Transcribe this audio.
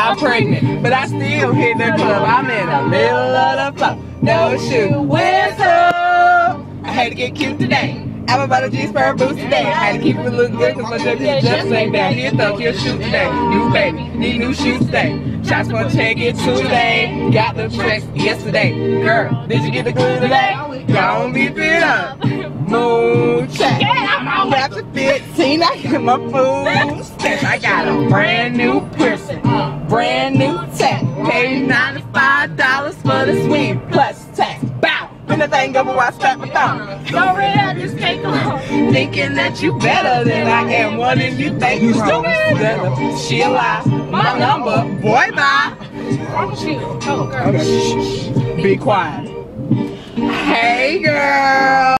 I'm pregnant, but I still hit the club. I'm in the middle of the floor. No shoes, whistle. I had to get cute today. I'm about a G-Spur boost today. I had to keep it looking good because my judges just ain't down. Here, thug, he'll shoot today. New baby, need new shoes today. Shots gonna check it today. Got the tracks yesterday. Girl, did you get the glue today? Gonna be fit up. Mood check. Ratchet 15, I get my food stash. I got a brand new piercing, brand new tech. Paid $95 for the sweet plus tax. Bow. When the thing go before I strap my thumb. Sorry, I just take off. Thinking that you better than I am. What if you think you stupid? She a lie. My number, boy, bye. Oh, girl. Okay, shh, be quiet. Hey, girl.